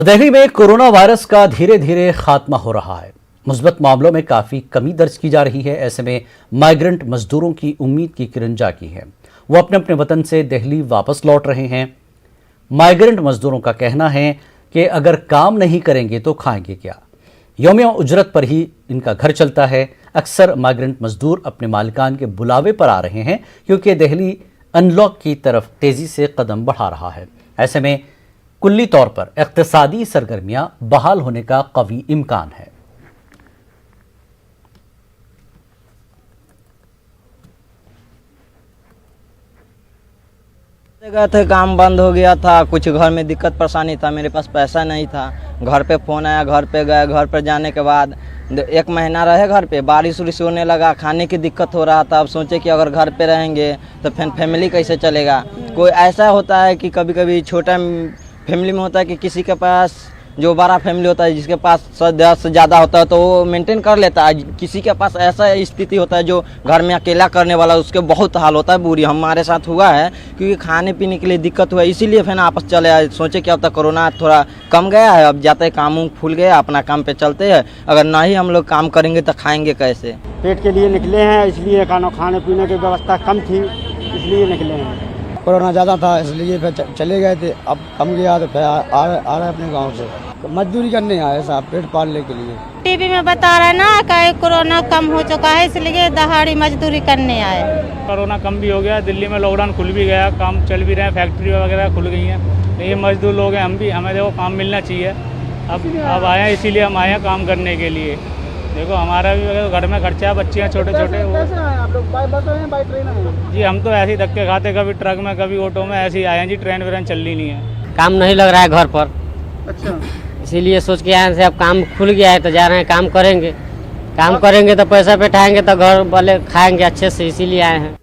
दिल्ली में corona virus का धीरे धीरे खात्मा हो रहा है। मुस्बत मामलों में काफी कमी दर्ज की जा रही है। ऐसे में माइग्रेंट मजदूरों की उम्मीद की किरण जागी है। वो अपने अपने वतन से दिल्ली वापस लौट रहे हैं। माइग्रेंट मजदूरों का कहना है कि अगर काम नहीं करेंगे तो खाएंगे क्या। यौमिया उजरत पर ही इनका घर चलता है। अक्सर माइग्रेंट मजदूर अपने मालिकान के बुलावे पर आ रहे हैं क्योंकि दिल्ली अनलॉक की तरफ तेजी से कदम बढ़ा रहा है। ऐसे में कुल्ली तौर पर इक्तिसादी सरगर्मियां बहाल होने का कवी इम्कान है। गए थे, काम बंद हो गया था, कुछ घर में दिक्कत परेशानी था, मेरे पास पैसा नहीं था। घर पे फ़ोन आया, घर पे गए। घर पर जाने के बाद 1 महीना रहे घर पे, बारिश उरिश होने लगा, खाने की दिक्कत हो रहा था। अब सोचे कि अगर घर पे रहेंगे तो फिर फैमिली कैसे चलेगा। कोई ऐसा होता है कि कभी कभी छोटा फैमिली में होता है कि किसी के पास जो बड़ा फैमिली होता है, जिसके पास 10 से ज़्यादा होता है तो वो मेंटेन कर लेता है। किसी के पास ऐसा स्थिति होता है जो घर में अकेला करने वाला, उसके बहुत हाल होता है बुरी। हमारे साथ हुआ है क्योंकि खाने पीने के लिए दिक्कत हुआ, इसीलिए फिर आपस चले आए। सोचे क्या होता कोरोना थोड़ा कम गया है, अब जाते काम खुल गया, अपना काम पे चलते हैं। अगर नहीं हम लोग काम करेंगे तो खाएंगे कैसे। पेट के लिए निकले हैं, इसलिए खाने पीने की व्यवस्था कम थी, इसलिए निकले हैं। कोरोना ज़्यादा था इसलिए फिर चले गए थे। अब कम गया तो फिर आ रहे अपने गांव से। तो मजदूरी करने आए साहब, पेट पालने के लिए। टीवी में बता रहा है ना कि कोरोना कम हो चुका है, इसलिए दहाड़ी मजदूरी करने आए। कोरोना कम भी हो गया, दिल्ली में लॉकडाउन खुल भी गया, काम चल भी रहे हैं, फैक्ट्री वगैरह खुल गई हैं। ये मजदूर लोग हैं, हमें देखो काम मिलना चाहिए। अब आए हैं, इसीलिए हम आए हैं काम करने के लिए। देखो हमारा भी घर में खर्चा है, बच्चे हैं छोटे छोटे। जी हम तो ऐसे ही धक्के खाते, कभी ट्रक में कभी ऑटो में ऐसे ही आए हैं जी। ट्रेन व्रेन चल रही नहीं है, काम नहीं लग रहा है घर पर। अच्छा, इसीलिए सोच के आए थे, अब काम खुल गया है तो जा रहे हैं काम करेंगे। काम करेंगे तो पैसा बैठाएंगे तो घर वाले खाएंगे अच्छे से, इसीलिए आए हैं।